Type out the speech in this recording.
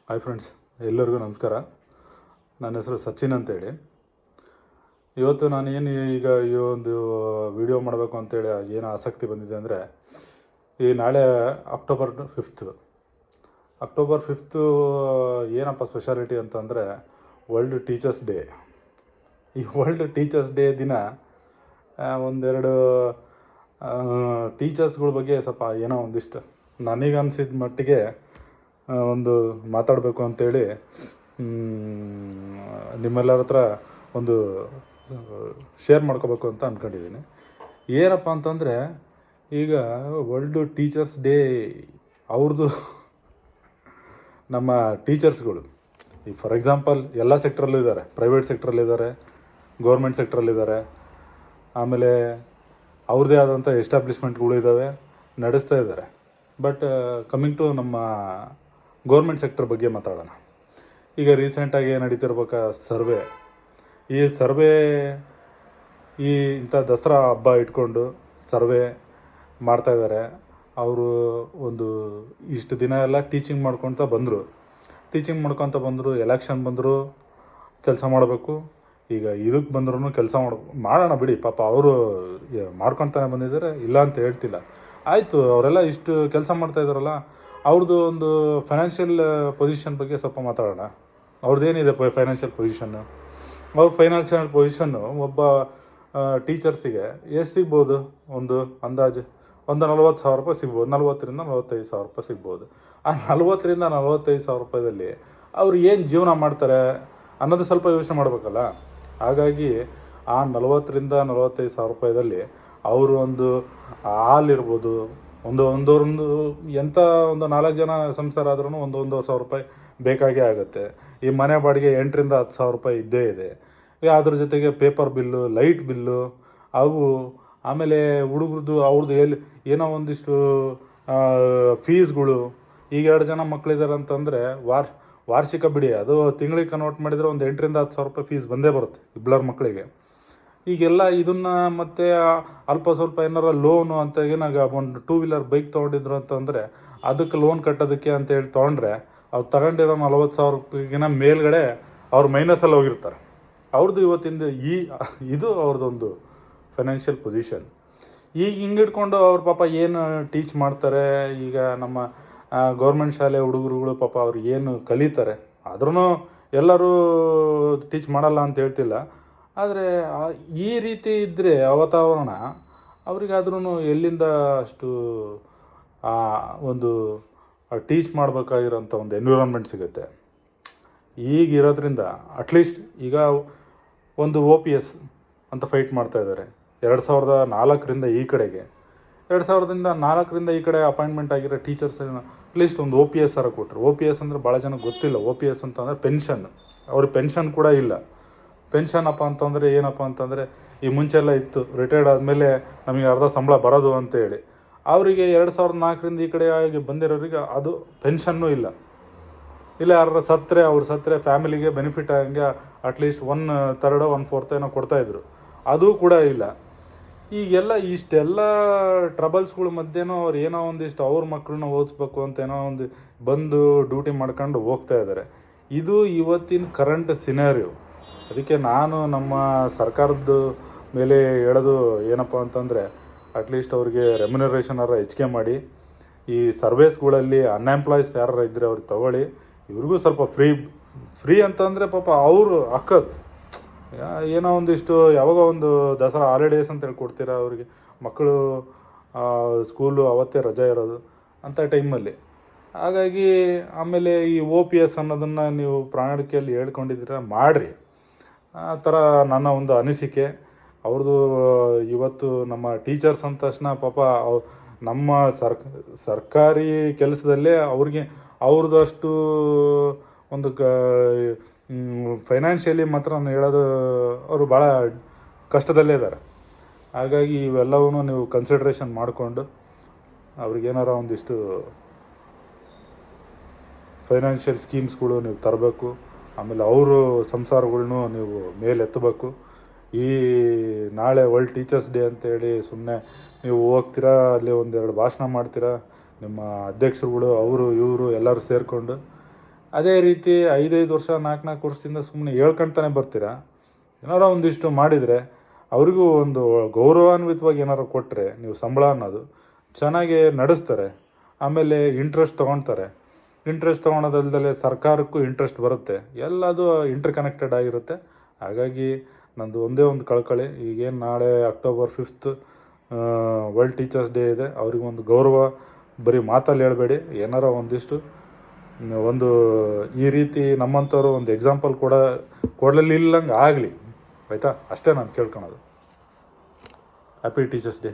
Hi friends, ಎಲ್ಲರಿಗೂ ನಮಸ್ಕಾರ. ನನ್ನ ಹೆಸರು ಸಚಿನ್ ಅಂತೇಳಿ. ಇವತ್ತು ನಾನು ಈಗ ಈ ಒಂದು ವಿಡಿಯೋ ಮಾಡಬೇಕು ಅಂತೇಳಿ ಏನು ಆಸಕ್ತಿ ಬಂದಿದೆ ಅಂದರೆ, ಈ ನಾಳೆ ಅಕ್ಟೋಬರ್ 5th ಏನಪ್ಪ ಸ್ಪೆಷಾಲಿಟಿ ಅಂತಂದರೆ ವರ್ಲ್ಡ್ ಟೀಚರ್ಸ್ ಡೇ. ಈ ವರ್ಲ್ಡ್ ಟೀಚರ್ಸ್ ಡೇ ದಿನ ಒಂದೆರಡು ಟೀಚರ್ಸ್ಗಳ ಬಗ್ಗೆ ಸ್ವಲ್ಪ ಏನೋ ಒಂದಿಷ್ಟು ನನಗೆ ಅನಿಸಿದ ಮಟ್ಟಿಗೆ ಒಂದು ಮಾತಾಡಬೇಕು ಅಂತೇಳಿ ನಿಮ್ಮೆಲ್ಲರ ಹತ್ರ ಒಂದು ಶೇರ್ ಮಾಡ್ಕೋಬೇಕು ಅಂತ ಅಂದ್ಕೊಂಡಿದ್ದೀನಿ. ಏನಪ್ಪ ಅಂತಂದರೆ, ಈಗ ವರ್ಲ್ಡ್ ಟೀಚರ್ಸ್ ಡೇ ಅವ್ರದ್ದು ನಮ್ಮ ಟೀಚರ್ಸ್ಗಳು ಈಗ ಫಾರ್ ಎಕ್ಸಾಂಪಲ್ ಎಲ್ಲ ಸೆಕ್ಟ್ರಲ್ಲೂ ಇದ್ದಾರೆ. ಪ್ರೈವೇಟ್ ಸೆಕ್ಟ್ರಲ್ಲಿದ್ದಾರೆ, ಗೌರ್ಮೆಂಟ್ ಸೆಕ್ಟ್ರಲ್ಲಿದ್ದಾರೆ, ಆಮೇಲೆ ಅವ್ರದ್ದೇ ಆದಂಥ ಎಸ್ಟಾಬ್ಲಿಷ್ಮೆಂಟ್ಗಳು ಇದ್ದಾವೆ, ನಡೆಸ್ತಾ ಇದ್ದಾರೆ. ಬಟ್ ಕಮಿಂಗ್ ಟು ನಮ್ಮ ಗೌರ್ಮೆಂಟ್ ಸೆಕ್ಟರ್ ಬಗ್ಗೆ ಮಾತಾಡೋಣ. ಈಗ ರೀಸೆಂಟಾಗಿ ನಡೀತಿರ್ಬೇಕಾ ಸರ್ವೆ, ಈ ಸರ್ವೆ ಇಂಥ ದಸರಾ ಹಬ್ಬ ಇಟ್ಕೊಂಡು ಸರ್ವೆ ಮಾಡ್ತಾಯಿದ್ದಾರೆ. ಅವರು ಒಂದು ಇಷ್ಟು ದಿನ ಎಲ್ಲ ಟೀಚಿಂಗ್ ಮಾಡ್ಕೊತ ಬಂದರು, ಎಲೆಕ್ಷನ್ ಬಂದರು ಕೆಲಸ ಮಾಡಬೇಕು. ಈಗ ಇದಕ್ಕೆ ಬಂದ್ರೂ ಕೆಲಸ ಮಾಡೋಣ ಬಿಡಿ, ಪಾಪ ಅವರು ಮಾಡ್ಕೊತಾನೆ ಬಂದಿದ್ದಾರೆ, ಇಲ್ಲ ಅಂತ ಹೇಳ್ತಿಲ್ಲ. ಆಯಿತು, ಅವರೆಲ್ಲ ಇಷ್ಟು ಕೆಲಸ ಮಾಡ್ತಾಯಿದ್ದಾರಲ್ಲ, ಅವ್ರದ್ದು ಒಂದು ಫೈನಾನ್ಷಿಯಲ್ ಪೊಸಿಷನ್ ಬಗ್ಗೆ ಸ್ವಲ್ಪ ಮಾತಾಡೋಣ. ಅವ್ರದ್ದೇನಿದೆ ಫೈನಾನ್ಷಿಯಲ್ ಪೊಸಿಷನ್ನು? ಅವ್ರ ಫೈನಾನ್ಷಿಯಲ್ ಪೊಸಿಷನ್ನು ಒಬ್ಬ ಟೀಚರ್ಸಿಗೆ ಎಷ್ಟು ಸಿಗ್ಬೋದು? ಒಂದು ಅಂದಾಜು ಒಂದು 40,000 ರೂಪಾಯಿ ಸಿಗ್ಬೋದು. 40,000 ರಿಂದ 45,000 ರೂಪಾಯಿ ಸಿಗ್ಬೋದು. ಆ 40,000 ರಿಂದ 45,000 ರೂಪಾಯಿದಲ್ಲಿ ಅವ್ರು ಏನು ಜೀವನ ಮಾಡ್ತಾರೆ ಅನ್ನೋದು ಸ್ವಲ್ಪ ಯೋಚನೆ ಮಾಡಬೇಕಲ್ಲ. ಹಾಗಾಗಿ ಆ 40,000 ರಿಂದ 45,000 ರೂಪಾಯಿದಲ್ಲಿ ಅವರು ಒಂದು ಹಾಲಿರ್ಬೋದು, ಒಂದೊಂದು ಎಂಥ ಒಂದು 4 ಜನ ಸಂಸಾರ ಆದ್ರೂ 1,500 ರೂಪಾಯಿ ಬೇಕಾಗೇ ಆಗುತ್ತೆ. ಈ ಮನೆ ಬಾಡಿಗೆ 8,000 ರಿಂದ 10,000 ರೂಪಾಯಿ ಇದ್ದೇ ಇದೆ. ಅದ್ರ ಜೊತೆಗೆ ಪೇಪರ್ ಬಿಲ್ಲು, ಲೈಟ್ ಬಿಲ್ಲು, ಅವು ಆಮೇಲೆ ಹುಡುಗ್ರದ್ದು ಅವ್ರದ್ದು ಏನೋ ಒಂದಿಷ್ಟು ಫೀಸ್ಗಳು. ಈಗ 2 ಜನ ಮಕ್ಕಳಿದ್ದಾರೆ ಅಂತಂದರೆ ವಾರ್ಷಿಕ ಬಿಡಿ, ಅದು ತಿಂಗಳಿಗೆ ಕನ್ವರ್ಟ್ ಮಾಡಿದರೆ ಒಂದು 8,000 ರಿಂದ 10,000 ರೂಪಾಯಿ ಫೀಸ್ ಬಂದೇ ಬರುತ್ತೆ ಇಬ್ಬರ ಮಕ್ಕಳಿಗೆ. ಈಗೆಲ್ಲ ಇದನ್ನು ಮತ್ತೆ ಅಲ್ಪ ಸ್ವಲ್ಪ ಏನಾರ ಲೋನು ಅಂತ ಏನಾಗ ಒಂದು 2 ವೀಲರ್ ಬೈಕ್ ತೊಗೊಂಡಿದ್ರು ಅಂತಂದರೆ ಅದಕ್ಕೆ ಲೋನ್ ಕಟ್ಟೋದಕ್ಕೆ ಅಂತೇಳಿ ತೊಗೊಂಡ್ರೆ ಅವ್ರು ತಗೊಂಡಿರೋ 40,000 ರೂಪಾಯಿಗಿನ ಮೇಲ್ಗಡೆ ಅವ್ರು ಮೈನಸಲ್ಲಿ ಹೋಗಿರ್ತಾರೆ. ಅವ್ರದ್ದು ಇವತ್ತಿಂದ ಇದು ಅವ್ರದ್ದೊಂದು ಫೈನಾನ್ಷಿಯಲ್ ಪೊಸಿಷನ್. ಈಗ ಹಿಂಗಿಡ್ಕೊಂಡು ಅವ್ರ ಪಾಪ ಏನು ಟೀಚ್ ಮಾಡ್ತಾರೆ. ಈಗ ನಮ್ಮ ಗೌರ್ಮೆಂಟ್ ಶಾಲೆ ಹುಡುಗರುಗಳು ಪಾಪ ಅವ್ರು ಏನು ಕಲಿತಾರೆ, ಆದ್ರೂ ಎಲ್ಲರೂ ಟೀಚ್ ಮಾಡಲ್ಲ ಅಂತ ಹೇಳ್ತಿಲ್ಲ. ಆದರೆ ಈ ರೀತಿ ಇದ್ದರೆ ವಾತಾವರಣ ಅವ್ರಿಗಾದ್ರೂ ಎಲ್ಲಿಂದ ಅಷ್ಟು ಒಂದು ಟೀಚ್ ಮಾಡಬೇಕಾಗಿರೋಂಥ ಒಂದು ಎನ್ವಿರಾನ್ಮೆಂಟ್ ಸಿಗುತ್ತೆ. ಈಗಿರೋದ್ರಿಂದ ಅಟ್ಲೀಸ್ಟ್ ಈಗ ಒಂದು OPS ಅಂತ ಫೈಟ್ ಮಾಡ್ತಾಯಿದ್ದಾರೆ. 2004 ಈ ಕಡೆಗೆ 2004 ಈ ಕಡೆ ಅಪಾಯಿಂಟ್ಮೆಂಟ್ ಆಗಿರೋ ಟೀಚರ್ಸ್ ಅಟ್ಲೀಸ್ಟ್ ಒಂದು OPS ಕೊಟ್ಟರು. OPS ಅಂದರೆ ಭಾಳ ಜನ ಗೊತ್ತಿಲ್ಲ. OPS ಅಂತಂದರೆ ಪೆನ್ಷನ್. ಅವ್ರಿಗೆ ಪೆನ್ಷನ್ ಕೂಡ ಇಲ್ಲ. ಪೆನ್ಷನ್ ಅಂತಂದರೆ ಏನಪ್ಪ ಅಂತಂದರೆ, ಈ ಮುಂಚೆಲ್ಲ ಇತ್ತು, ರಿಟೈರ್ಡ್ ಆದಮೇಲೆ ನಮಗೆ ಅರ್ಧ ಸಂಬಳ ಬರೋದು ಅಂತೇಳಿ. ಅವರಿಗೆ 2004 ಈ ಕಡೆ ಆಗಿ ಬಂದಿರೋರಿಗೆ ಅದು ಪೆನ್ಷನ್ನೂ ಇಲ್ಲ. ಯಾರು ಸತ್ತರೆ ಫ್ಯಾಮಿಲಿಗೆ ಬೆನಿಫಿಟ್ ಆಗಂಗೆ ಅಟ್ಲೀಸ್ಟ್ 1/3 1/4 ಏನೋ ಕೊಡ್ತಾಯಿದ್ರು, ಅದೂ ಕೂಡ ಇಲ್ಲ. ಇಷ್ಟೆಲ್ಲ ಟ್ರಬಲ್ಸ್ಗಳ ಮಧ್ಯೆನೂ ಅವ್ರು ಏನೋ ಒಂದಿಷ್ಟು ಅವ್ರ ಮಕ್ಕಳನ್ನ ಓದಿಸ್ಬೇಕು ಅಂತ ಏನೋ ಒಂದು ಬಂದು ಡ್ಯೂಟಿ ಮಾಡ್ಕೊಂಡು ಹೋಗ್ತಾ ಇದ್ದಾರೆ. ಇದು ಇವತ್ತಿನ ಕರೆಂಟ್ ಸಿನಾರಿಯೋ. ಅದಕ್ಕೆ ನಾನು ನಮ್ಮ ಸರ್ಕಾರದ ಮೇಲೆ ಹೇಳೋದು ಏನಪ್ಪ ಅಂತಂದರೆ, ಅಟ್ಲೀಸ್ಟ್ ಅವ್ರಿಗೆ ರೆಮ್ಯುನರೇಷನ್ ಹೆಚ್ಚಿಗೆ ಮಾಡಿ, ಈ ಸರ್ವೇಸ್ಗಳಲ್ಲಿ ಅನ್ಎಂಪ್ಲಾಯ್ಸ್ ಯಾರು ಇದ್ದರೆ ಅವ್ರಿಗೆ ತೊಗೊಳ್ಳಿ. ಇವ್ರಿಗೂ ಸ್ವಲ್ಪ ಫ್ರೀ ಅಂತಂದರೆ ಪಾಪ ಅವರು ಹಾಕೋದು ಏನೋ ಒಂದಿಷ್ಟು ಯಾವಾಗ ಒಂದು ದಸರಾ ಹಾಲಿಡೇಸ್ ಅಂತೇಳಿ ಕೊಡ್ತೀರಾ ಅವ್ರಿಗೆ. ಮಕ್ಕಳು ಸ್ಕೂಲು ಅವತ್ತೇ ರಜೆ ಇರೋದು ಅಂಥ ಟೈಮಲ್ಲಿ. ಹಾಗಾಗಿ ಆಮೇಲೆ ಈ OPS ಅನ್ನೋದನ್ನು ನೀವು ಪ್ರಣಾಳಿಕೆಯಲ್ಲಿ ಹೇಳ್ಕೊಂಡಿದ್ದೀರ, ಮಾಡಿರಿ. ಆ ಥರ ನನ್ನ ಒಂದು ಅನಿಸಿಕೆ. ಅವ್ರದ್ದು ಇವತ್ತು ನಮ್ಮ ಟೀಚರ್ಸ್ ಅಂದ ತಕ್ಷಣ ಪಾಪ ನಮ್ಮ ಸರ್ಕಾರಿ ಕೆಲಸದಲ್ಲೇ ಅವ್ರದ್ದು ಅಷ್ಟು ಒಂದು ಫೈನಾನ್ಷಿಯಲಿ ಮಾತ್ರ ನಾನು ಹೇಳೋದು, ಅವರು ಭಾಳ ಕಷ್ಟದಲ್ಲೇ ಇದ್ದಾರೆ. ಹಾಗಾಗಿ ಇವೆಲ್ಲವೂ ನೀವು ಕನ್ಸಿಡ್ರೇಷನ್ ಮಾಡಿಕೊಂಡು ಅವ್ರಿಗೇನಾರ ಒಂದಿಷ್ಟು ಫೈನಾನ್ಷಿಯಲ್ ಸ್ಕೀಮ್ಸ್ಗಳು ನೀವು ತರಬೇಕು. ಆಮೇಲೆ ಅವರು ಸಂಸಾರಗಳ್ನೂ ನೀವು ಮೇಲೆತ್ತಬೇಕು. ಈ ನಾಳೆ ವರ್ಲ್ಡ್ ಟೀಚರ್ಸ್ ಡೇ ಅಂತೇಳಿ ಸುಮ್ಮನೆ ನೀವು ಹೋಗ್ತೀರಾ, ಅಲ್ಲಿ ಒಂದೆರಡು ಭಾಷಣ ಮಾಡ್ತೀರಾ, ನಿಮ್ಮ ಅಧ್ಯಕ್ಷರುಗಳು ಅವರು ಇವರು ಎಲ್ಲರೂ ಸೇರಿಕೊಂಡು. ಅದೇ ರೀತಿ 5 ವರ್ಷ 4 ವರ್ಷದಿಂದ ಸುಮ್ಮನೆ ಹೇಳ್ಕೊಳ್ತಾನೆ ಬರ್ತೀರಾ. ಏನಾರೋ ಒಂದಿಷ್ಟು ಮಾಡಿದರೆ ಅವರಿಗೂ ಒಂದು ಗೌರವಾನ್ವಿತವಾಗಿ ಏನಾರು ಕೊಟ್ಟರೆ, ನೀವು ಸಂಬಳ ಅನ್ನೋದು ಚೆನ್ನಾಗಿ ನಡೆಸ್ತಾರೆ. ಆಮೇಲೆ ಇಂಟ್ರೆಸ್ಟ್ ತೊಗೊಳ್ತಾರೆ. ಇಂಟ್ರೆಸ್ಟ್ ತೊಗೊಳೋದಲ್ದಲೆ ಸರ್ಕಾರಕ್ಕೂ ಇಂಟ್ರೆಸ್ಟ್ ಬರುತ್ತೆ. ಎಲ್ಲದು ಇಂಟರ್ ಆಗಿರುತ್ತೆ. ಹಾಗಾಗಿ ನಂದು ಒಂದೇ ಒಂದು ಕಳಕಳಿ, ಈಗೇನು ನಾಳೆ October 5th world teachers day ಇದೆ. ಅವ್ರಿಗೊಂದು ಗೌರವ ಬರೀ ಮಾತಲ್ಲಿ ಹೇಳಬೇಡಿ, ಏನಾರ ಒಂದಿಷ್ಟು ಒಂದು ಈ ರೀತಿ ನಮ್ಮಂಥವ್ರು ಒಂದು ಎಕ್ಸಾಂಪಲ್ ಕೊಡಲಿಲ್ಲಂಗೆ ಆಗಲಿ, ಆಯಿತಾ? ಅಷ್ಟೇ ನಾನು ಕೇಳ್ಕೊಳೋದು. Happy teachers day.